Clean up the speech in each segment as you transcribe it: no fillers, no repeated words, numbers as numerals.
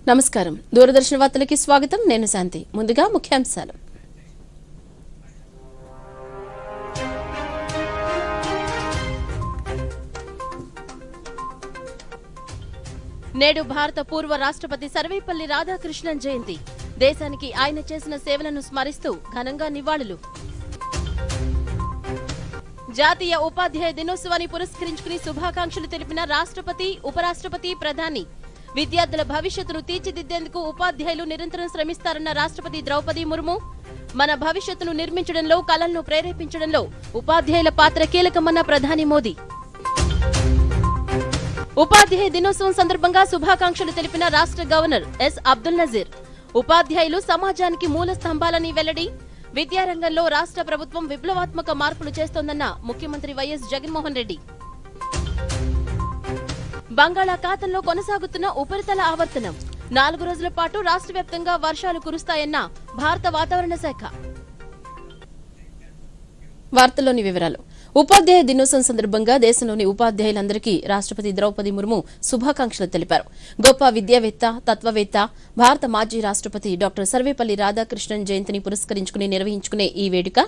నమస్కారం దూరదర్శన వార్తలకి స్వాగతం నేను శాంతి ముందుగా ముఖ్యాంశాలు నేడు భారత పూర్వ రాష్ట్రపతి సర్వేపల్లి రాధాకృష్ణన్ జయంతి దేశానికి ఆయన చేసిన సేవలను స్మరిస్తూ ఘనంగా నివాళులు జాతీయ ఉపాధ్యాయ దినోత్సవాన్ని పురస్కరించుకుని శుభాకాంక్షలు తెలిపిన రాష్ట్రపతి ఉపరాష్ట్రపతి ప్రధాని విద్యార్థుల భవిష్యత్తును తీర్చిదిద్దేందుకు ఉపాధ్యాయులు నిరంతరం శ్రమిస్తారన్న రాష్ట్రపతి ద్రౌపది ముర్ము మన భవిష్యత్తును నిర్మించడంలో కళలను ప్రేరేపించడంలో ఉపాధ్యాయుల పాత్ర కీలకమన్న ప్రధాని మోదీ ఉపాధ్యాయ దినోత్సవం సందర్భంగా శుభాకాంక్షలు తెలిపిన రాష్ట్ర గవర్నర్ ఎస్ అబ్దుల్ నజీర్ ఉపాధ్యాయులు సమాజానికి మూల స్తంభాలని వెల్లడి విద్యారంగంలో రాష్ట్ర ప్రభుత్వం విప్లవాత్మక మార్పులు చేస్తోందన్న ముఖ్యమంత్రి వైఎస్ జగన్మోహన్ రెడ్డి బంగాళాఖాతంలో కొనసాగుతున్న ఉపరితల ఆవర్తనం 4 రోజుల పాటు రాష్ట్ర వ్యాప్తంగా వర్షాలు కురుస్తాయన్న భారత వాతావరణ శాఖ వార్తల్లోని వివరాలు ఉపాధ్యాయ దినోత్సవం సందర్భంగా దేశంలోని ఉపాధ్యాయులందరికీ రాష్ట్రపతి ద్రౌపది ముర్ము శుభాకాంక్షలు తెలిపారు. గొప్ప విద్యావేత్త, తత్వవేత్త, భారత మాజీ రాష్ట్రపతి డాక్టర్ సర్వేపల్లి రాధాకృష్ణన్ జయంతిని పురస్కరించుకుని నిర్వహించుకునే ఈ వేడుక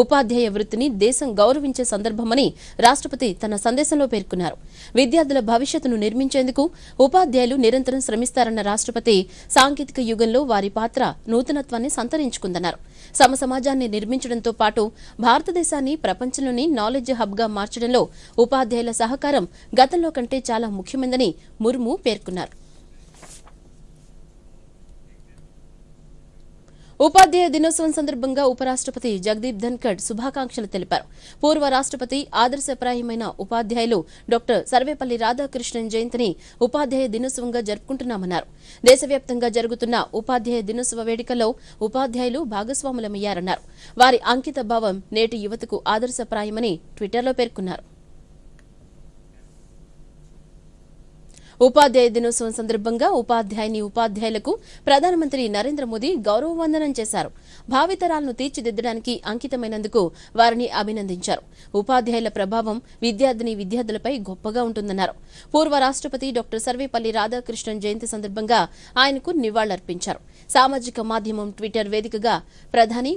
ఉపాధ్యాయ వృత్తిని దేశం గౌరవించే సందర్భమని రాష్ట్రపతి తన సందేశంలో పేర్కొన్నారు. విద్యార్థుల భవిష్యత్తును నిర్మించేందుకు ఉపాధ్యాయులు నిరంతరం శ్రమిస్తారన్న రాష్ట్రపతి సాంకేతిక యుగంలో వారి పాత్ర నూతనత్వాన్ని సంతరించుకుందన్నారు. సమాజాన్ని నిర్మించడంతో పాటు భారతదేశాన్ని ప్రపంచంలోని నాలెడ్జ్ హబ్ గా మార్చడంలో ఉపాధ్యాయుల సహకారం గతంలో కంటే చాలా ముఖ్యమైందని ముర్ము పేర్కొన్నారు. ఉపాధ్యాయ దినోత్సవం సందర్భంగా ఉపరాష్ట్రపతి జగదీప్ ధన్కడ్ శుభాకాంక్షలు తెలిపారు. పూర్వ రాష్ట్రపతి ఆదర్శప్రాయమైన ఉపాధ్యాయులు డాక్టర్ సర్వేపల్లి రాధాకృష్ణన్ జయంతిని ఉపాధ్యాయ దినోత్సవంగా జరుపుకుంటున్నామన్నారు. దేశవ్యాప్తంగా జరుగుతున్న ఉపాధ్యాయ దినోత్సవ వేడుకల్లో ఉపాధ్యాయులు భాగస్వాములమయ్యారన్నారు. వారి అంకిత భావం నేటి యువతకు ఆదర్శప్రాయమని ట్విట్టర్లో పేర్కొన్నారు. ఉపాధ్యాయ దినోత్సవం సందర్భంగా ఉపాధ్యాయులకు ప్రధానమంత్రి నరేంద్ర మోదీ గౌరవ వందనం చేశారు. భావితరాలను తీర్చిదిద్దడానికి అంకితమైనందుకు వారిని అభినందించారు. ఉపాధ్యాయుల ప్రభావం విద్యార్థులపై గొప్పగా ఉంటుందన్నారు. పూర్వ రాష్ట్రపతి డాక్టర్ సర్వేపల్లి రాధాకృష్ణన్ జయంతి సందర్భంగా ఆయనకు నివాళులర్పించారు. సామాజిక మాధ్యమం ట్విట్టర్ వేదికగా ప్రధాని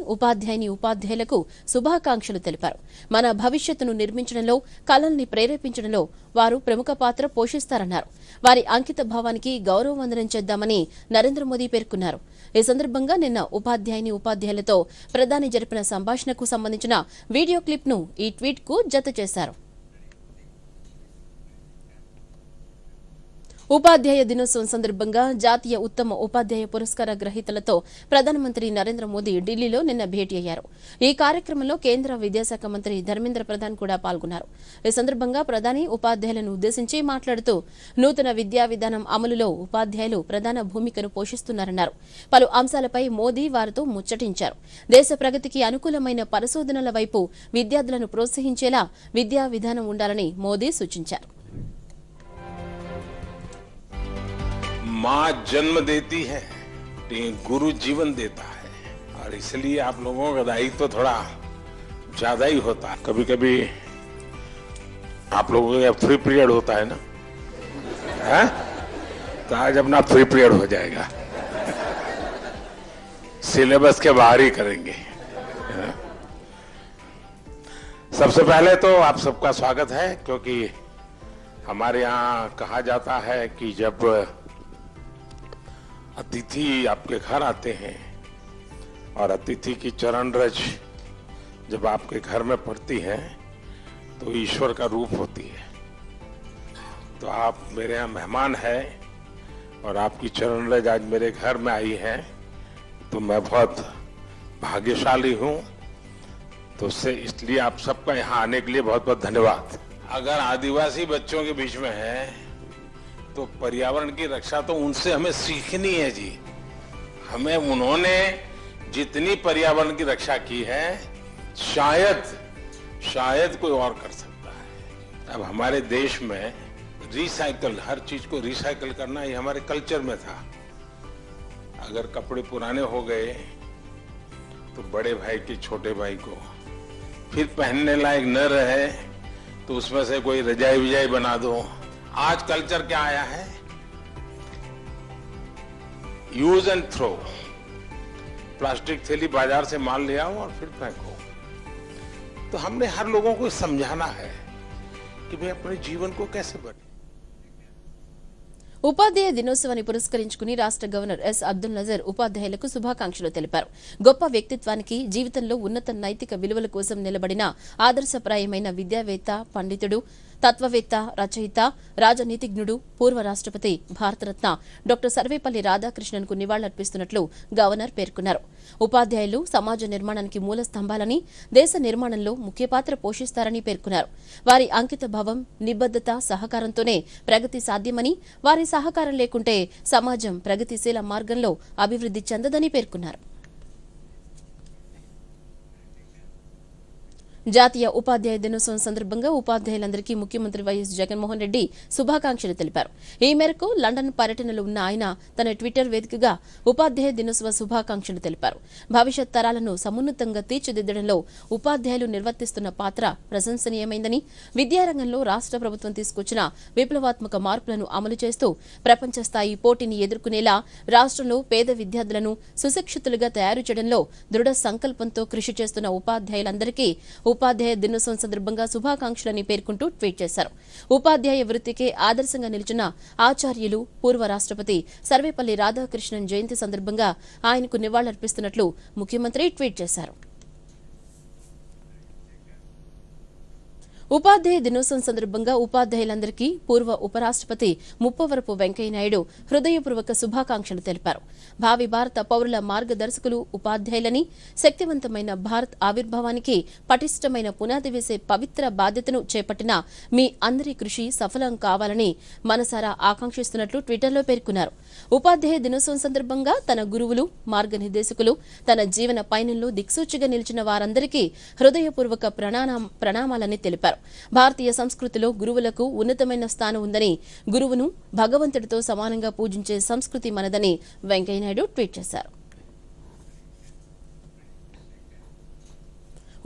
ఉపాధ్యాయులకు శుభాకాంక్షలు తెలిపారు. మన భవిష్యత్తును నిర్మించడంలో, కళల్ని ప్రేరేపించడంలో వారు ప్రముఖ పాత్ర పోషిస్తారన్నారు. వారి అంకిత భావానికి గౌరవ వందనం చేద్దామని నరేంద్ర మోదీ పేర్కొన్నారు. ఈ సందర్భంగా నిన్న ఉపాధ్యాయులతో ప్రధాని జరిపిన సంభాషణకు సంబంధించిన వీడియో క్లిప్ ను ఈ ట్వీట్ కు జత చేశారు. ఉపాధ్యాయ దినోత్సవం సందర్భంగా జాతీయ ఉత్తమ ఉపాధ్యాయ పురస్కార గ్రహీతలతో ప్రధానమంత్రి నరేంద్ర మోదీ ఢిల్లీలో నిన్న భేటీ అయ్యారు. ఈ కార్యక్రమంలో కేంద్ర విద్యాశాఖ మంత్రి ధర్మేంద్ర ప్రధాన్ కూడా పాల్గొన్నారు. ఈ సందర్భంగా ప్రధాని ఉపాధ్యాయులను ఉద్దేశించి మాట్లాడుతూ నూతన విద్యా విధానం అమలులో ఉపాధ్యాయులు ప్రధాన భూమికను పోషిస్తున్నారన్నారు. పలు అంశాలపై మోదీ వారితో ముచ్చటించారు. దేశ ప్రగతికి అనుకూలమైన పరిశోధనల వైపు విద్యార్థులను ప్రోత్సహించేలా విద్యా విధానం ఉండాలని మోదీ సూచించారు. माँ जन्म देती है, गुरु जीवन देता है और इसलिए आप लोगों का दायित्व तो थोड़ा ज्यादा ही होता है. कभी कभी आप लोगों का फ्री पीरियड होता है ना, है? तो आज अपना फ्री पीरियड हो जाएगा. सिलेबस के बाहर ही करेंगे. सबसे पहले तो आप सबका स्वागत है, क्योंकि हमारे यहाँ कहा जाता है कि जब अतिथि आपके घर आते हैं और अतिथि की चरण रज जब आपके घर में पड़ती है तो ईश्वर का रूप होती है. तो आप मेरे यहाँ मेहमान हैं और आपकी चरण रज आज मेरे घर में आई है, तो मैं बहुत भाग्यशाली हूँ. तो उससे इसलिए आप सबका यहाँ आने के लिए बहुत बहुत धन्यवाद. अगर आदिवासी बच्चों के बीच में है तो पर्यावरण की रक्षा तो उनसे हमें सीखनी है जी. हमें उन्होंने जितनी पर्यावरण की रक्षा की है शायद कोई और कर सकता है. अब हमारे देश में रिसाइकल, हर चीज को रिसाइकल करना ये हमारे कल्चर में था. अगर कपड़े पुराने हो गए तो बड़े भाई के छोटे भाई को फिर पहनने लायक न रहे तो उसमें से कोई रजाई विजाई बना दो. आज कल्चर क्या आया है, यूज एंड थ्रो, प्लास्टिक थैली बाजार से माल ले आओ और फिर फेंको। तो हमने हर लोगों को समझाना है कि भाई अपने जीवन को कैसे बने। ఉపాధ్యాయ దినోత్సవాన్ని పురస్కరించుకుని రాష్ట్ర గవర్నర్ ఎస్ అబ్దుల్ నజర్ ఉపాధ్యాయులకు శుభాకాంక్షలు తెలిపారు. గొప్ప వ్యక్తిత్వానికి, జీవితంలో ఉన్నత నైతిక విలువల కోసం నిలబడిన ఆదర్శప్రాయమైన విద్యావేత్త, పండితుడు, తత్వవేత్త, రచయిత, రాజనీతిజ్ఞుడు, పూర్వ రాష్ట్రపతి, భారతరత్న డాక్టర్ సర్వేపల్లి రాధాకృష్ణన్కు నివాళులర్పిస్తున్నట్లు గవర్నర్ పేర్కొన్నారు. ఉపాధ్యాయులు సమాజ నిర్మాణానికి మూల స్తంభాలని, దేశ నిర్మాణంలో ముఖ్య పాత్ర పోషిస్తారని పేర్కొన్నారు. వారి అంకిత భావం, నిబద్దత, సహకారంతోనే ప్రగతి సాధ్యమని, వారి సహకారం లేకుంటే సమాజం ప్రగతిశీల మార్గంలో అభివృద్ధి చెందదని పేర్కొన్నారు. జాతీయ ఉపాధ్యాయ దినోత్సవం సందర్భంగా ఉపాధ్యాయులందరికీ ముఖ్యమంత్రి వైఎస్ జగన్మోహన్ రెడ్డి శుభాకాంక్షలు తెలిపారు. ఈ మేరకు లండన్ పర్యటనలో ఉన్న ఆయన తన ట్విట్టర్ వేదికగా ఉపాధ్యాయ దినోత్సవ శుభాకాంక్షలు తెలిపారు. భవిష్యత్ తరాలను సమున్నతంగా తీర్చిదిద్దడంలో ఉపాధ్యాయులు నిర్వర్తిస్తున్న పాత్ర ప్రశంసనీయమైందని, విద్యారంగంలో రాష్ట్ర ప్రభుత్వం తీసుకొచ్చిన విప్లవాత్మక మార్పులను అమలు చేస్తూ ప్రపంచ స్థాయి పోటీని ఎదుర్కొనేలా రాష్ట్రంలో పేద విద్యార్థులను సుశిక్షితులుగా తయారు చేయడంలో దృఢ సంకల్పంతో కృషి చేస్తున్న ఉపాధ్యాయులందరికీ ఉపాధ్యాయ దినోత్సవం సందర్భంగా శుభాకాంక్షలని పేర్కొంటూ ట్వీట్ చేశారు. ఉపాధ్యాయ వృత్తికే ఆదర్శంగా నిలిచిన ఆచార్యులు, పూర్వ రాష్ట్రపతి సర్వేపల్లి రాధాకృష్ణన్ జయంతి సందర్భంగా ఆయనకు నివాళులర్పిస్తున్నట్లు ముఖ్యమంత్రి ట్వీట్ చేశారు. ఉపాధ్యాయ దినోత్సవం సందర్భంగా ఉపాధ్యాయులందరికీ పూర్వ ఉపరాష్ట్రపతి ముప్పవరపు వెంకయ్యనాయుడు హృదయపూర్వక శుభాకాంక్షలు తెలిపారు. భావి భారత పౌరుల మార్గదర్శకులు ఉపాధ్యాయులని, శక్తివంతమైన భారత్ ఆవిర్భావానికి పటిష్టమైన పునాది వేసే పవిత్ర బాధ్యతను చేపట్టిన మీ అందరి కృషి సఫలం కావాలని మనసారా ఆకాంక్షిస్తున్నట్లు ట్విట్టర్లో పేర్కొన్నారు. ఉపాధ్యాయ దినోత్సవం సందర్భంగా తన గురువులు, మార్గనిర్దేశకులు, తన జీవన పయనంలో దిక్సూచిగా నిలిచిన వారందరికీ హృదయపూర్వక ప్రణామాలని తెలిపారు. భారతీయ సంస్కృతిలో గురువులకు ఉన్నతమైన స్థానం ఉందని, గురువును భగవంతుడితో సమానంగా పూజించే సంస్కృతి మనదని వెంకయ్యనాయుడు ట్వీట్ చేశారు.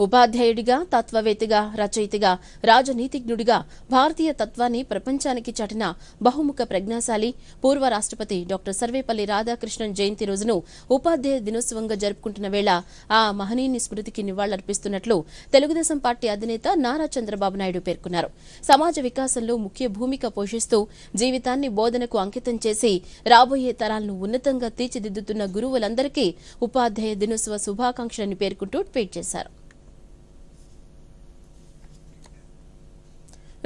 ఉపాధ్యాయుడిగా, తత్వవేత్తగా, రచయితగా, రాజనీతిజ్ఞుడిగా భారతీయ తత్వాన్ని ప్రపంచానికి చాటిన బహుముఖ ప్రజ్ఞాశాలి పూర్వ రాష్ట్రపతి డాక్టర్ సర్వేపల్లి రాధాకృష్ణన్ జయంతి రోజును ఉపాధ్యాయ దినోత్సవంగా జరుపుకుంటున్న వేళ ఆ మహనీయుని స్మృతికి నివాళులర్పిస్తున్నట్లు తెలుగుదేశం పార్టీ అధినేత నారా చంద్రబాబు నాయుడు పేర్కొన్నారు. సమాజ వికాసంలో ముఖ్య భూమిక పోషిస్తూ జీవితాన్ని బోధనకు అంకితం చేసి రాబోయే తరాలను ఉన్నతంగా తీర్చిదిద్దుతున్న గురువులందరికీ ఉపాధ్యాయ దినోత్సవ శుభాకాంక్షలని పేర్కొంటూ ట్వీట్ చేశారు.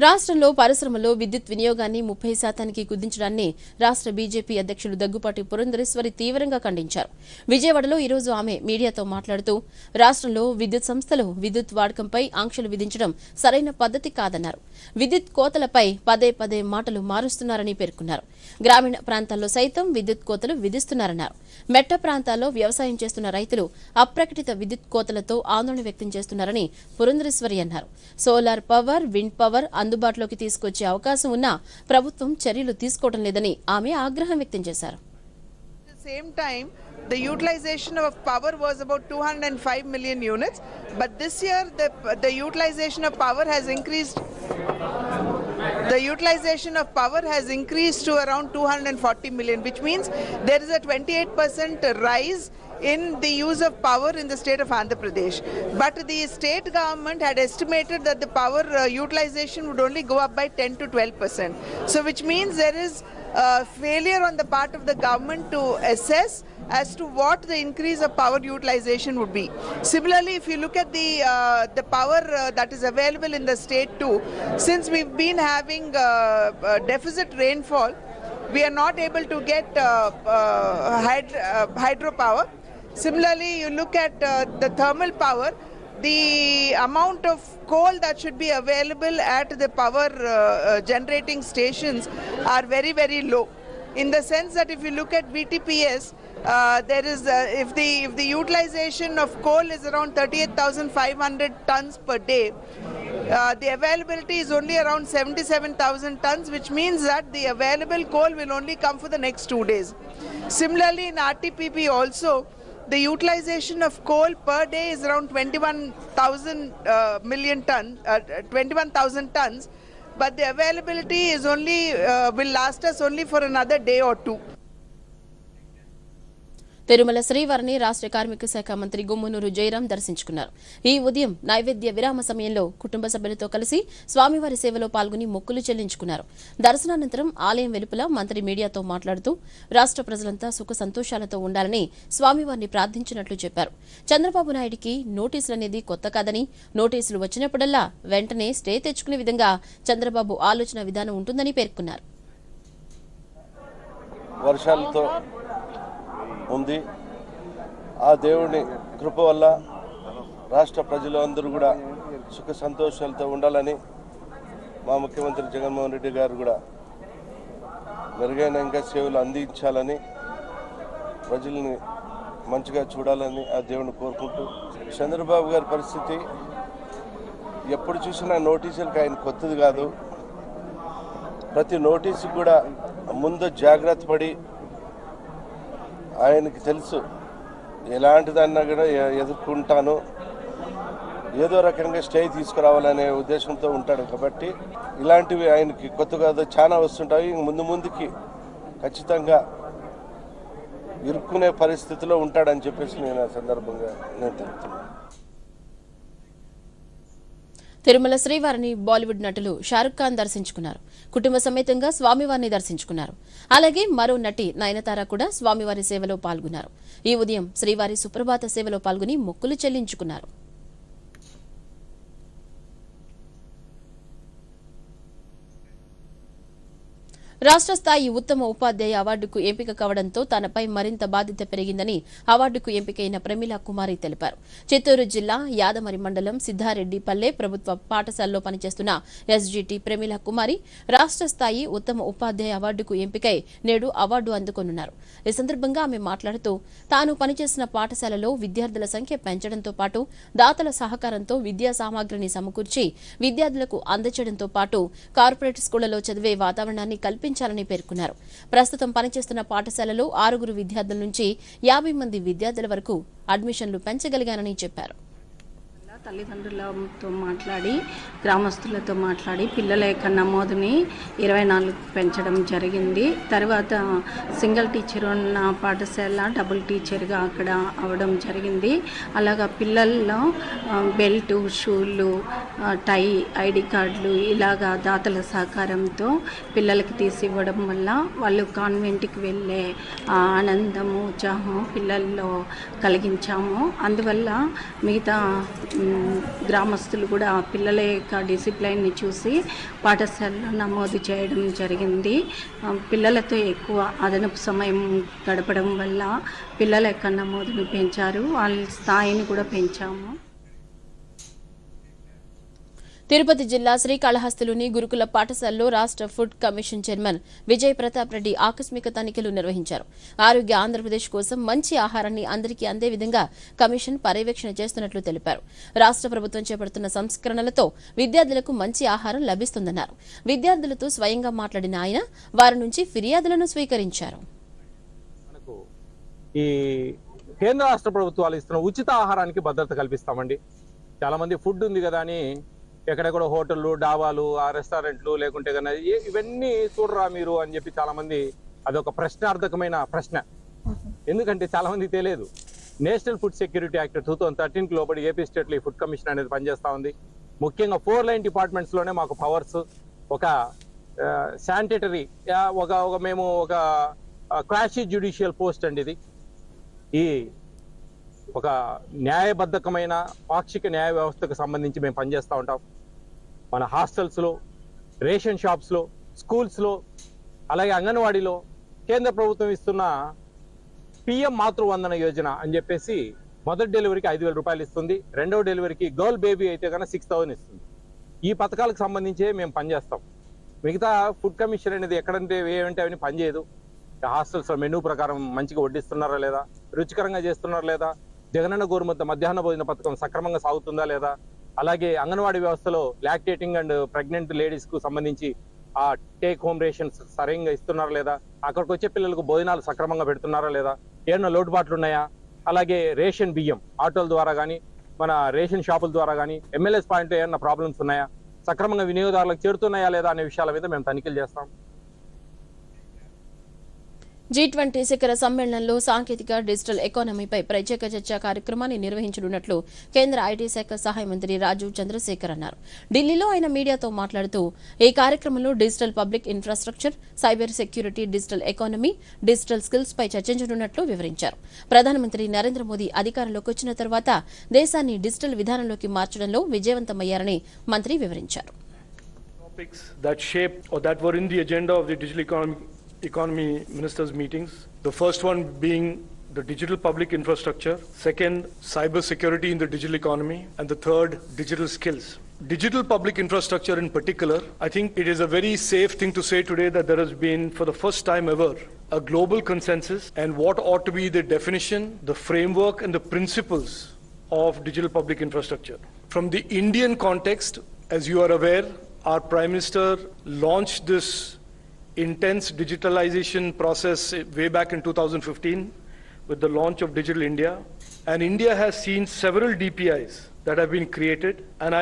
రాష్ట్రంలో పరిశ్రమల్లో విద్యుత్ వినియోగాన్ని 30% కుదించడాన్ని రాష్ట్ర బీజేపీ అధ్యక్షులు దగ్గుపాటి పురంధరేశ్వరి తీవ్రంగా ఖండించారు. విజయవాడలో ఈరోజు ఆమె మీడియాతో మాట్లాడుతూ రాష్ట్రంలో విద్యుత్ సంస్థలు విద్యుత్ వాడకంపై ఆంక్షలు విధించడం సరైన పద్ధతి కాదన్నారు. విద్యుత్ కోతలపై పదే పదే మాటలు మారుస్తున్నారని పేర్కొన్నారు. గ్రామీణ ప్రాంతాల్లో సైతం విద్యుత్ కోతలు విధిస్తున్నారన్నారు. మెట్ట ప్రాంతాల్లో వ్యవసాయం చేస్తున్న రైతులు అప్రకటిత విద్యుత్ కోతలతో ఆందోళన వ్యక్తం చేస్తున్నారని పురంధరేశ్వరి అన్నారు. సోలార్ పవర్, విండ్ పవర్ అందుబాటులోకి తీసుకొచ్చే అవకాశం ఉన్నా ప్రభుత్వం చర్యలు తీసుకోవడం లేదని ఆమె ఆగ్రహం వ్యక్తం చేశారు. Same time, the utilization of power was about 205 million units, but this year the utilization of power has increased. The utilization of power has increased to around 240 million, which means there is a 28% rise in the use of power in the state of Andhra Pradesh. But the state government had estimated that the power utilization would only go up by 10 to 12%. So which means there is failure on the part of the government to assess as to what the increase of power utilization would be. Similarly, if you look at the power that is available in the state too, since we've been having deficit rainfall, we are not able to get hydropower. Similarly, you look at the thermal power, the amount of coal that should be available at the power generating stations are very, very low. In the sense that if you look at VTPS, there is if the utilization of coal is around 38,500 tons per day, the availability is only around 77,000 tons, which means that the available coal will only come for the next 2 days. Similarly, in RTPP also, the utilization of coal per day is around 21,000 tons, but the availability is only will last us only for another day or two. Tirumala శ్రీవారిని రాష్ట్ర కార్మిక శాఖ మంత్రి గుమ్మనూరు జయరాం దర్శించుకున్నారు. ఈ ఉదయం నైవేద్య విరామ సమయంలో కుటుంబ సభ్యులతో కలిసి స్వామివారి సేవలో పాల్గొని మొక్కులు చెల్లించుకున్నారు. దర్శనానంతరం ఆలయం వెలుపల మంత్రి మీడియాతో మాట్లాడుతూ రాష్ట్ర ప్రజలంతా సుఖ సంతోషాలతో ఉండాలని స్వామివారిని ప్రార్థించినట్లు చెప్పారు. చంద్రబాబు నాయుడికి నోటీసులనేది కొత్త కాదని, నోటీసులు వచ్చినప్పుడల్లా వెంటనే స్టే తెచ్చుకునే విధంగా చంద్రబాబు ఆలోచన విధానం ఉంటుందని పేర్కొన్నారు. వర్షాలతో ఉంది. ఆ దేవుని కృప వల్ల రాష్ట్ర ప్రజలు అందరూ కూడా సుఖ సంతోషాలతో ఉండాలని మా ముఖ్యమంత్రి జగన్మోహన్ రెడ్డి గారు కూడా మెరుగైన ఇంకా సేవలు అందించాలని, ప్రజల్ని మంచిగా చూడాలని ఆ దేవుని కోరుకుంటూ, చంద్రబాబు గారి పరిస్థితి ఎప్పుడు చూసినా నోటీసులకు ఆయన కొత్తది కాదు. ప్రతి నోటీసు కూడా ముందు జాగ్రత్త పడి, ఆయనకి తెలుసు ఎలాంటిదన్నా కూడా ఎదుర్కొంటాను, ఏదో రకంగా స్టే తీసుకురావాలనే ఉద్దేశంతో ఉంటాడు. కాబట్టి ఇలాంటివి ఆయనకి కొత్త కాదు, చాలా వస్తుంటాయి. ముందుకి ఖచ్చితంగా ఇరుక్కునే పరిస్థితిలో ఉంటాడని చెప్పేసి నేను ఆ సందర్భంగా తెలుపుతున్నాను. తిరుమల శ్రీవారిని బాలీవుడ్ నటులు షారుఖ్ ఖాన్ దర్శించుకున్నారు. కుటుంబ సమేతంగా స్వామివారిని దర్శించుకున్నారు. అలాగే మరో నటి నయనతార కూడా స్వామివారి సేవలో పాల్గొన్నారు. ఈ ఉదయం శ్రీవారి సుప్రభాత సేవలో పాల్గొని మొక్కులు చెల్లించుకున్నారు. రాష్ట్ర స్థాయి ఉత్తమ ఉపాధ్యాయ అవార్డుకు ఎంపిక కావడంతో తనపై మరింత బాధ్యత పెరిగిందని అవార్డుకు ఎంపికైన ప్రమీలా కుమారి తెలిపారు. చిత్తూరు జిల్లా యాదమరి మండలం సిద్ధారెడ్డిపల్లె ప్రభుత్వ పాఠశాలలో పనిచేస్తున్న ఎస్జీటీ ప్రమీలా కుమారి రాష్ట్ర స్థాయి ఉత్తమ ఉపాధ్యాయ అవార్డుకు ఎంపికై నేడు అవార్డు అందుకోనున్నారు. ఈ సందర్భంగా ఆమె మాట్లాడుతూ తాను పనిచేసిన పాఠశాలలో విద్యార్థుల సంఖ్య పెంచడంతో పాటు దాతల సహకారంతో విద్యా సామాగ్రిని సమకూర్చి విద్యార్థులకు అందజేయడంతో పాటు కార్పొరేట్ స్కూళ్లలో చదివే వాతావరణాన్ని కల్పించాలని పేర్కొన్నారు. ప్రస్తుతం పనిచేస్తున్న పాఠశాలలో 6 విద్యార్థుల నుంచి 50 మంది విద్యార్థుల వరకు అడ్మిషన్లు పెంచగలిగానని చెప్పారు. తల్లిదండ్రులతో మాట్లాడి, గ్రామస్తులతో మాట్లాడి పిల్లల యొక్క నమోదుని 24 పెంచడం జరిగింది. తర్వాత సింగిల్ టీచర్ ఉన్న పాఠశాల డబుల్ టీచర్గా అక్కడ అవడం జరిగింది. అలాగా పిల్లల్లో బెల్టు, షూలు, టై, ఐడి కార్డులు ఇలాగా దాతల సహకారంతో పిల్లలకి తీసివ్వడం వల్ల వాళ్ళు కాన్వెంట్కి వెళ్ళే ఆనందము, ఉత్సాహం పిల్లల్లో కలిగించాము. అందువల్ల మిగతా గ్రామస్తులు కూడా పిల్లల యొక్క డిసిప్లైన్ని చూసి పాఠశాలలో నమోదు చేయడం జరిగింది. పిల్లలతో ఎక్కువ అదనపు సమయం గడపడం వల్ల పిల్లల యొక్క నమోదును పెంచారు, వాళ్ళ స్థాయిని కూడా పెంచాము. తిరుపతి జిల్లా శ్రీకాళహస్తిలోని గురుకుల పాఠశాలలో రాష్ట్ర food commission chairman Vijay Pratap Reddy ఆకస్మిక తనిఖీలు నిర్వహించారు. ఆరోగ్య ఆంధ్రప్రదేశ్ కోసం మంచి ఆహారాన్ని అందరికీ అందే విధంగా కమిషన్ పర్యవేక్షణ చేస్తున్నట్లు తెలిపారు. రాష్ట్ర ప్రభుత్వం చేపడుతున్న సంస్కరణలతో విద్యార్థులకు మంచి ఆహారం లభిస్తుందన్నారు. విద్యార్థులతో స్వయంగా మాట్లాడిన ఆయన వారి నుంచి ఫిర్యాదులను స్వీకరించారు. ఈ కేంద్ర రాష్ట్ర ప్రభుత్వాలు ఇస్తున్న ఉచిత ఆహారానికి భద్రత కల్పిస్తామండి. చాలా మంది ఫుడ్ ఉంది కదా అని ఎక్కడెక్కడ హోటళ్ళు, డాబాలు, ఆ రెస్టారెంట్లు లేకుంటే కన్నా ఇవన్నీ చూడరా మీరు అని చెప్పి చాలా మంది అదొక ప్రశ్నార్థకమైన ప్రశ్న. ఎందుకంటే చాలా మందికి తెలియదు. నేషనల్ ఫుడ్ సెక్యూరిటీ యాక్ట్ 2013 లోబడి ఏపీ స్టేట్లో ఈ ఫుడ్ కమిషన్ అనేది పనిచేస్తా ఉంది. ముఖ్యంగా 4 లైన్ డిపార్ట్మెంట్స్ లోనే మాకు పవర్స్, ఒక శానిటరీ, మేము ఒక క్వాషీ జ్యుడిషియల్ పోస్ట్ అండి. ఇది ఈ ఒక న్యాయబద్ధకమైన పాక్షిక న్యాయ వ్యవస్థకు సంబంధించి మేము పనిచేస్తూ ఉంటాం. మన హాస్టల్స్లో, రేషన్ షాప్స్లో, స్కూల్స్లో, అలాగే అంగన్వాడీలో కేంద్ర ప్రభుత్వం ఇస్తున్న పిఎం మాతృవందన యోజన అని చెప్పేసి మొదటి డెలివరీకి 5,000 రూపాయలు ఇస్తుంది. రెండవ డెలివరీకి గర్ల్ బేబీ అయితే కన్నా 6,000 ఇస్తుంది. ఈ పథకాలకు సంబంధించే మేము పనిచేస్తాం. మిగతా ఫుడ్ కమిషన్ అనేది ఎక్కడంటే ఏమంటే అవన్నీ పనిచేయదు. హాస్టల్స్లో మెనూ ప్రకారం మంచిగా వడ్డిస్తున్నారా లేదా, రుచికరంగా చేస్తున్నారా లేదా, జగనన్న గోరుముద్ద మధ్యాహ్న భోజన పథకం సక్రమంగా సాగుతుందా లేదా, అలాగే అంగన్వాడీ వ్యవస్థలో లాక్టేటింగ్ అండ్ ప్రెగ్నెంట్ లేడీస్ కు సంబంధించి ఆ టేక్ హోమ్ రేషన్స్ సరైనంగా ఇస్తున్నారా లేదా, అక్కడికి వచ్చే పిల్లలకు భోజనాలు సక్రమంగా పెడుతున్నారా లేదా, ఏమన్నా లోటుబాట్లు ఉన్నాయా, అలాగే రేషన్ బియ్యం ఆటోల ద్వారా కానీ మన రేషన్ షాపుల ద్వారా కానీ ఎమ్మెల్యేస్ పాయింట్ ఏమన్నా ప్రాబ్లమ్స్ ఉన్నాయా, సక్రమంగా వినియోగదారులకు చేరుతున్నాయా లేదా అనే విషయాల మీద మేము తనిఖీలు చేస్తాం. G20 శిఖర సమ్మేళనంలో సాంకేతిక డిజిటల్ ఎకానమీపై ప్రత్యేక చర్చా కార్యక్రమాన్ని నిర్వహించనున్నట్లు కేంద్ర ఐటీ శాఖ సహాయ మంత్రి రాజీవ్ చంద్రశేఖర్ అన్నారు. ఢిల్లీలో ఆయన మీడియాతో మాట్లాడుతూ ఈ కార్యక్రమంలో digital public infrastructure, cyber security, digital economy, digital skills పై చర్చించనున్నట్లు వివరించారు. ప్రధానమంత్రి నరేంద్ర మోదీ అధికారంలోకి వచ్చిన తర్వాత దేశాన్ని డిజిటల్ విధానంలోకి మార్చడంలో విజయవంతమయ్యారని మంత్రి వివరించారు. That shaped or that were in the agenda of the digital economy ministers meetings. The first one being the digital public infrastructure, second cyber security in the digital economy, and the third digital skills. Digital public infrastructure in particular, I think it is a very safe thing to say today that there has been for the first time ever a global consensus and what ought to be the definition, the framework and the principles of digital public infrastructure. From the Indian context, as you are aware, our Prime Minister launched this intense digitalization process way back in 2015 with the launch of Digital India. And India has seen several DPIs that have been created. And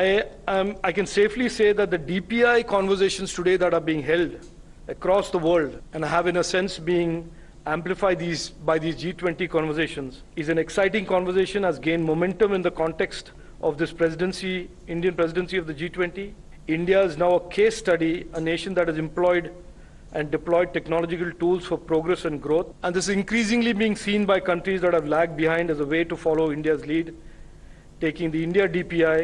I can safely say that the DPI conversations today that are being held across the world and have in a sense being amplified by these G20 conversations is an exciting conversation, has gained momentum in the context of this presidency, Indian presidency of the G20. India is now a case study, a nation that has employed and deployed technological tools for progress and growth. And this is increasingly being seen by countries that have lagged behind as a way to follow India's lead, taking the India DPI,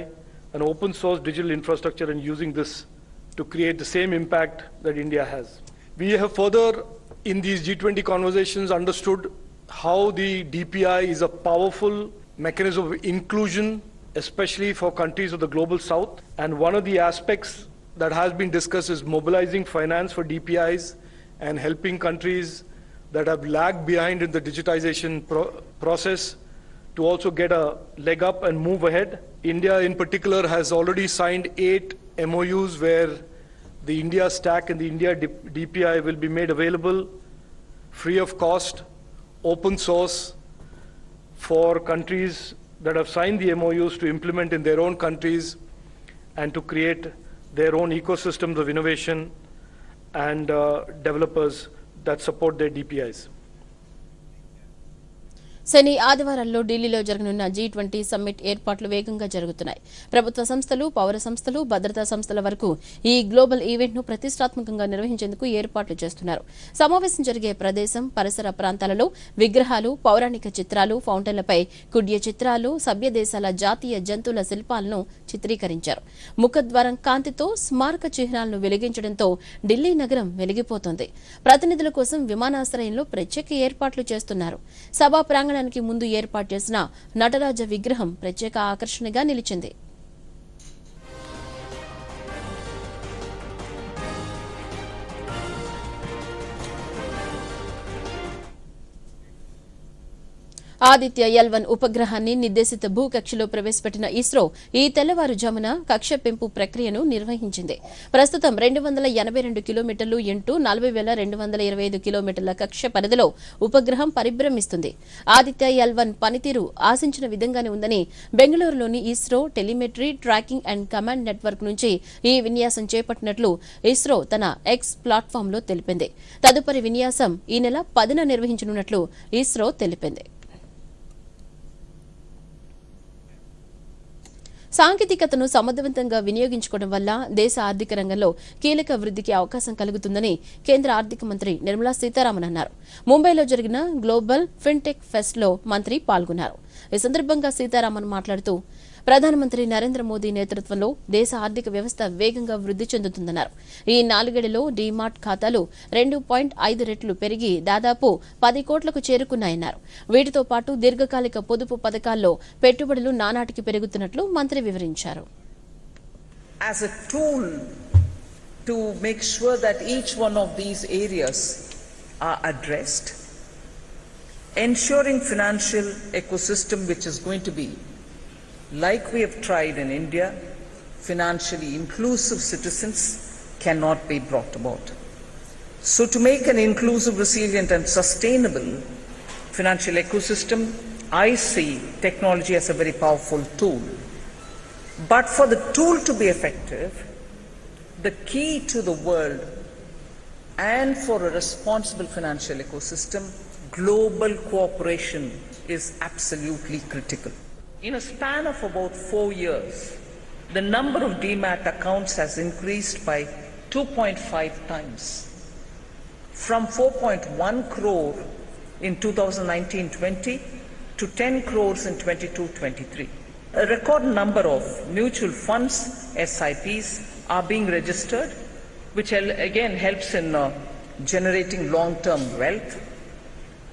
an open source digital infrastructure, and using this to create the same impact that India has. We have further, in these G20 conversations, understood how the DPI is a powerful mechanism of inclusion, especially for countries of the global south. And one of the aspects that has been discussed is mobilizing finance for DPIs and helping countries that have lagged behind in the digitization process to also get a leg up and move ahead. India in particular has already signed 8 MOUs where the India stack and the India DPI will be made available free of cost, open source for countries that have signed the MOUs to implement in their own countries and to create their own ecosystems of innovation and developers that support their DPIs. శని ఆదివారాల్లో ఢిల్లీలో జరగనున్న G20 summit ఏర్పాట్లు వేగంగా జరుగుతున్నాయి. ప్రభుత్వ సంస్థలు, పౌర సంస్థలు, భద్రతా సంస్థల వరకు ఈ గ్లోబల్ ఈవెంట్ ను ప్రతిష్టాత్మకంగా నిర్వహించేందుకు ఏర్పాట్లు చేస్తున్నారు. సమావేశం జరిగే ప్రదేశం, పరిసర ప్రాంతాలలో విగ్రహాలు, పౌరాణిక చిత్రాలు, ఫౌంటైన్లపై కుడ్య చిత్రాలు, సభ్య దేశాల జాతీయ జంతువుల శిల్పాలను చిత్రీకరించారు. ముఖద్వారం కాంతితో స్మారక చిహ్నాలను వెలిగించడంతో ఢిల్లీ నగరం వెలిగిపోతోంది. ప్రతినిధుల కోసం విమానాశ్రయంలో ప్రత్యేక ఏర్పాట్లు చేస్తున్నారు. సభా ప్రాంగణానికి ముందు ఏర్పాటు చేసిన నటరాజ విగ్రహం ప్రత్యేక ఆకర్షణగా నిలిచింది. ఆదిత్య L1 ఉపగ్రహాన్ని నిర్దేశిత భూకక్షలో ప్రవేశపెట్టిన ఇస్రో ఈ తెల్లవారుజామున కక్ష పెంపు ప్రక్రియను నిర్వహించింది. ప్రస్తుతం 282 కిలోమీటర్లు ఇంటూ 40,225 కిలోమీటర్ల కక్ష పరిధిలో ఉపగ్రహం పరిభ్రమిస్తుంది. ఆదిత్య L1 పనితీరు ఆశించిన విధంగానే ఉందని బెంగళూరులోని ISRO telemetry, tracking and command network నుంచి ఈ విన్యాసం చేపట్టినట్లు ఇస్రో తన ఎక్స్ ప్లాట్ఫామ్లో తెలిపింది. తదుపరి విన్యాసం ఈ నెల 10న నిర్వహించనున్నట్లు ఇస్రో తెలిపింది. సాంకేతికతను సమర్థవంతంగా వినియోగించుకోవడం వల్ల దేశ ఆర్థిక రంగంలో కీలక వృద్ధికి అవకాశం కలుగుతుందని కేంద్ర ఆర్థిక మంత్రి నిర్మలా సీతారామన్ అన్నారు. ముంబైలో జరిగిన గ్లోబల్ ఫిన్టెక్ ఫెస్ట్ లో మంత్రి పాల్గొన్నారు. ఈ సందర్భంగా సీతారామన్ మాట్లాడుతూ ప్రధానమంత్రి నరేంద్ర మోదీ నేతృత్వంలో దేశ ఆర్థిక వ్యవస్థ వేగంగా వృద్ధి చెందుతుందన్నారు. ఈ 4 ఏళ్లలో డీమార్ట్ ఖాతాలు 2.5 రెట్లు పెరిగి దాదాపు 10 కోట్లకు చేరుకున్నాయన్నారు. వీటితో పాటు దీర్ఘకాలిక పొదుపు పథకాల్లో పెట్టుబడులు నానాటికి పెరుగుతున్నట్లు మంత్రి వివరించారు. As a tool to make sure that each one of these areas are addressed, ensuring financial ecosystem which is going to be, like we have tried in India, financially inclusive citizens cannot be brought about. So to make an inclusive, resilient and sustainable financial ecosystem, I see technology as a very powerful tool. But for the tool to be effective, the key to the world and for a responsible financial ecosystem, global cooperation is absolutely critical. In a span of about 4 years, the number of demat accounts has increased by 2.5 times, from 4.1 crore in 2019-20 to 10 crores in 22-23. A record number of mutual funds, SIPs, are being registered, which again helps in generating long-term wealth.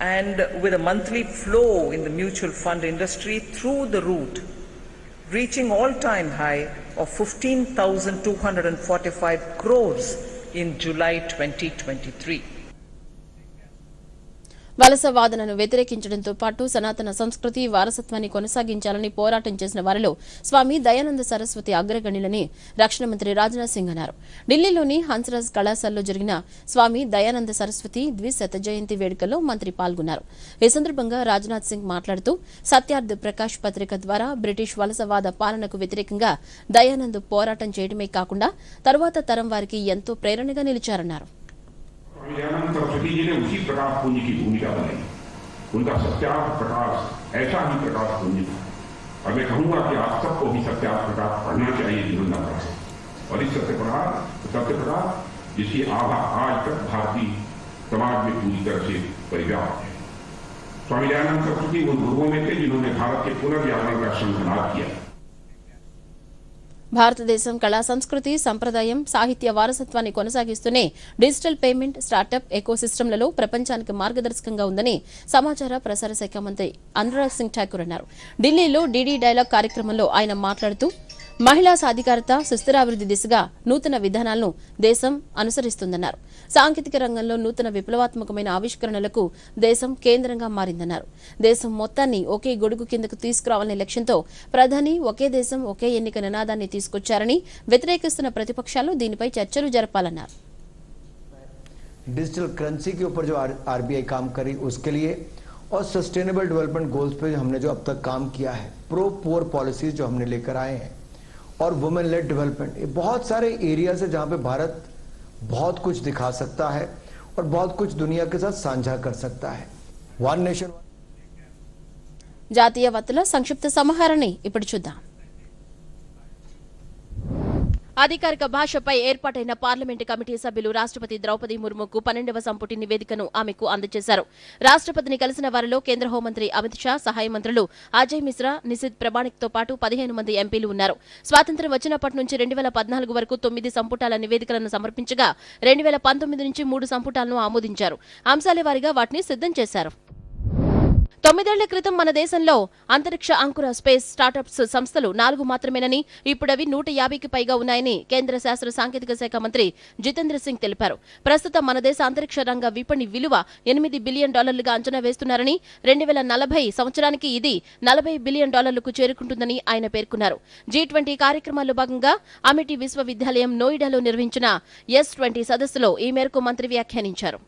And with a monthly flow in the mutual fund industry through the route, reaching all-time high of 15,245 crores in July 2023. వలస వాదనను వ్యతిరేకించడంతో పాటు సనాతన సంస్కృతి వారసత్వాన్ని కొనసాగించాలని పోరాటం చేసిన వారిలో స్వామి దయానంద సరస్వతి అగ్రగణ్యులని రక్షణ మంత్రి రాజ్నాథ్ సింగ్ అన్నారు. ఢిల్లీలోని హన్స్రాజ్ కళాశాలలో జరిగిన స్వామి దయానంద సరస్వతి ద్విశత జయంతి వేడుకల్లో మంత్రి పాల్గొన్నారు. ఈ సందర్భంగా రాజ్నాథ్ సింగ్ మాట్లాడుతూ సత్యార్థ్ ప్రకాష్ పత్రిక ద్వారా బ్రిటిష్ వలసవాద పాలనకు వ్యతిరేకంగా దయానంద్ పోరాటం చేయడమే కాకుండా తరువాత తరం వారికి ఎంతో ప్రేరణగా నిలిచారన్నారు. दयानंद सरस्वती जी ने उसी प्रकाश पुंज की भूमिका बनाई. उनका सत्यार्थ प्रकाश ऐसा ही प्रकाश पुंज था और मैं कहूंगा कि आप सबको भी सत्यार्थ प्रकाश पढ़ना चाहिए जिन्होंने पढ़ा और इस सत्य प्रकाश जिसकी आभा आज तक भारतीय समाज में पूरी तरह से परिव्याप्त है. स्वामी दयानंद सरस्वती उन गुरुओं में थे जिन्होंने भारत के पुनर्जागरण का शंखनाद किया. భారతదేశం కళా సంస్కృతి సంప్రదాయం సాహిత్య వారసత్వాన్ని కొనసాగిస్తూనే డిజిటల్ పేమెంట్ స్టార్టప్ ఎకోసిస్టమ్లలో ప్రపంచానికి మార్గదర్శకంగా ఉందని సమాచార ప్రసార శాఖ మంత్రి అనురాగ్ సింగ్ ఠాకూర్ అన్నారు. ఢిల్లీలో డీడీ డైలాగ్ కార్యక్రమంలో ఆయన మాట్లాడుతూ మహిళా సాధికారత సుస్థిరాభివృద్ది దిశగా నూతన విధానాలను దేశం అనుసరిస్తుందన్నారు. సాంకేతిక రంగంలో నూతన విప్లవాత్మకమైన ఆవిష్కరణలకు దేశం కేంద్రంగా మారిందన్నారు. దేశం మొత్తాన్ని ఒకే గొడుగు కిందకు తీసుకురావాలనే లక్ష్యంతో ప్రధాని ఒకే దేశం ఒకే ఎన్నిక నినాదాన్ని తీసుకొచ్చారని వ్యతిరేకిస్తున్న ప్రతిపక్షాలు దీనిపై చర్చలు జరపాలన్నారు. डिजिटल करेंसी के ऊपर जो आरबीआई काम करी उसके लिए और सस्टेनेबल डेवलपमेंट गोल्स पे हमने जो अब तक काम किया है, प्रो पुअर पॉलिसीज जो हमने लेकर आए हैं और वुमेन लेड डेवलपमेंट, ये बहुत सारे एरियाज है जहां पे भारत बहुत कुछ दिखा सकता है और बहुत कुछ दुनिया के साथ साझा कर सकता है. वन नेशन జాతీయ వార్తల సంక్షిప్త సమాహారాన్ని ఇప్పుడు చూద్దాం. అధికారిక భాషపై ఏర్పాటైన పార్లమెంటు కమిటీ సభ్యులు రాష్ట్రపతి ద్రౌపది ముర్ముకు 12వ సంపుటి నివేదికను ఆమెకు అందజేశారు. రాష్ట్రపతిని కలిసిన వారిలో కేంద్ర హోంమంత్రి అమిత్ షా, సహాయ మంత్రులు అజయ్ మిశ్రా, నిశిత్ ప్రమాణిక్తో పాటు 15 మంది ఎంపీలు ఉన్నారు. స్వాతంత్ర్యం వచ్చినప్పటి నుంచి 2014 వరకు 9 సంపుటాల నివేదికలను సమర్పించగా 2019 నుంచి 3 సంపుటాలను ఆమోదించారు. అంశాల వారీగా వాటిని సిద్ధం చేశారు. 9 ఏళ్ల క్రితం మన దేశంలో అంతరిక్ష అంకుర స్పేస్ స్టార్టప్స్ సంస్థలు 4 మాత్రమేనని, ఇప్పుడవి 150కి పైగా ఉన్నాయని కేంద్ర శాస్త్ర సాంకేతిక శాఖ మంత్రి జితేంద్ర సింగ్ తెలిపారు. ప్రస్తుతం మన దేశ అంతరిక్ష రంగ విపణి విలువ $8 బిలియన్ అంచనా వేస్తున్నారని, 2040 సంవత్సరానికి ఇది $40 బిలియన్ చేరుకుంటుందని ఆయన పేర్కొన్నారు. G20 కార్యక్రమాల్లో భాగంగా అమిటి విశ్వవిద్యాలయం నోయిడాలో నిర్వహించిన S20 సదస్సులో ఈ మేరకు మంత్రి వ్యాఖ్యానించారు.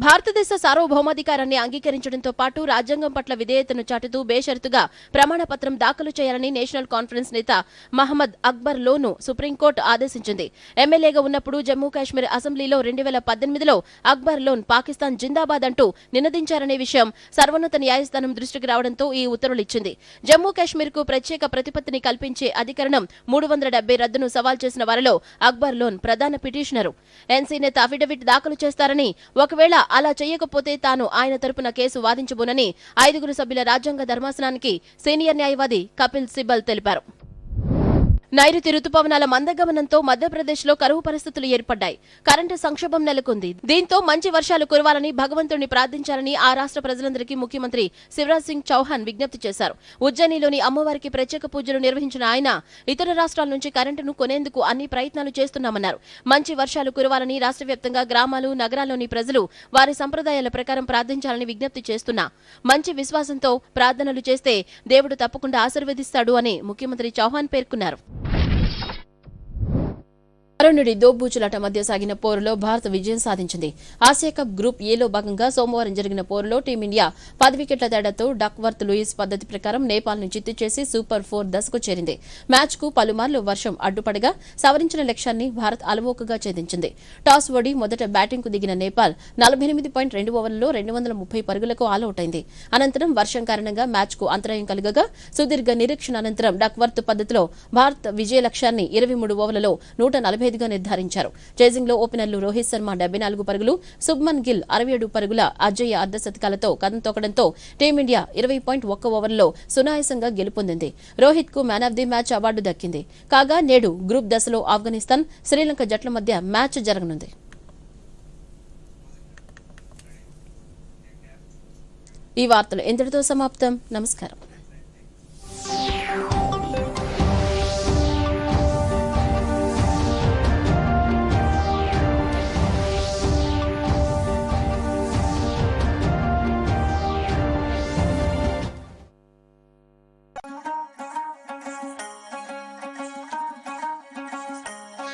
భారతదేశ సార్వభౌమాధికారాన్ని అంగీకరించడంతో పాటు రాజ్యాంగం పట్ల విధేయతను చాటుతూ బేషరతుగా ప్రమాణపత్రం దాఖలు చేయాలని నేషనల్ కాన్ఫరెన్స్ నేత మహమ్మద్ అక్బర్ లోను సుప్రీంకోర్టు ఆదేశించింది. ఎమ్మెల్యేగా ఉన్నప్పుడు జమ్మూ కాశ్మీర్ అసెంబ్లీలో 2018లో అక్బర్ లోన్ పాకిస్తాన్ జిందాబాద్ అంటూ నినదించారనే విషయం సర్వోన్నత న్యాయస్థానం దృష్టికి రావడంతో ఈ ఉత్తర్వులిచ్చింది. జమ్మూ కాశ్మీర్కు ప్రత్యేక ప్రతిపత్తిని కల్పించే అధికరణం 370 రద్దును సవాల్ చేసిన వారిలో అక్బర్ లోన్ ప్రధాన పిటిషనరు. ఎన్సీ నేత అఫిడవిట్ దాఖలు చేస్తారని, ఒకవేళ అలా చేయకపోతే తాను ఆయన తరపున కేసు వాదించబోనని 5 సభ్యుల రాజ్యాంగ ధర్మాసనానికి సీనియర్ న్యాయవాది కపిల్ సిబల్ తెలిపారు. నైరుతి రుతుపవనాల మందగమనంతో మధ్యప్రదేశ్లో కరువు పరిస్థితులు ఏర్పడ్డాయి. కరెంటు సంక్షోభం నెలకొంది. దీంతో మంచి వర్షాలు కురవాలని భగవంతుడిని ప్రార్థించాలని ఆ రాష్ట్ర ప్రజలందరికీ ముఖ్యమంత్రి శివరాజ్ సింగ్ చౌహాన్ విజ్ఞప్తి చేశారు. ఉజ్జయినిలోని అమ్మవారికి ప్రత్యేక పూజలు నిర్వహించిన ఆయన ఇతర రాష్ట్రాల నుంచి కరెంటును కొనేందుకు అన్ని ప్రయత్నాలు చేస్తున్నామన్నారు. మంచి వర్షాలు కురవాలని రాష్ట్ర వ్యాప్తంగా గ్రామాలు, నగరాల్లోని ప్రజలు వారి సంప్రదాయాల ప్రకారం ప్రార్థించాలని విజ్ఞప్తి చేస్తున్నా. మంచి విశ్వాసంతో ప్రార్థనలు చేస్తే దేవుడు తప్పకుండా ఆశీర్వదిస్తాడు అని ముఖ్యమంత్రి చౌహాన్ పేర్కొన్నారు. అరుణుడి దోబూచులాట మధ్య సాగిన పోరులో భారత్ విజయం సాధించింది. ఆసియా కప్ గ్రూప్ ఏలో భాగంగా సోమవారం జరిగిన పోరులో టీమిండియా 10 వికెట్ల తేడాతో డక్వర్త్ లూయిస్ పద్ధతి ప్రకారం నేపాల్ను చిత్తు చేసి సూపర్ 4 దశకు చేరింది. మ్యాచ్కు పలుమార్లు వర్షం అడ్డుపడగా సవరించిన లక్ష్యాన్ని భారత్ అలవోకగా ఛేదించింది. టాస్ ఓడి మొదట బ్యాటింగ్కు దిగిన నేపాల్ 48.2 ఓవర్లలో 230 పరుగులకు ఆలౌట్ అయింది. అనంతరం వర్షం కారణంగా మ్యాచ్కు అంతరాయం కలగగా సుదీర్ఘ నిరీక్షణ అనంతరం డక్వర్త్ పద్ధతిలో భారత్ విజయ లక్ష్యాన్ని 23 ఓవర్లలో 145గా నిర్ధారించారు. చేజింగ్లో ఓపెనర్లు రోహిత్ శర్మ 74 పరుగులు, శుభ్మన్ గిల్ 67 పరుగుల అజేయ అర్ధశతకాలతో కదం తొక్కడంతో టీమిండియా 20.1 ఓవర్లలో సునాయాసంగా గెలుపొందింది. రోహిత్ కు man of the match award దక్కింది. కాగా నేడు గ్రూప్ దశలో ఆఫ్ఘనిస్తాన్, శ్రీలంక జట్ల మధ్య మ్యాచ్ జరగనుంది. ఈ వార్తలు ఇంతటితో సమాప్తం. నమస్కారం.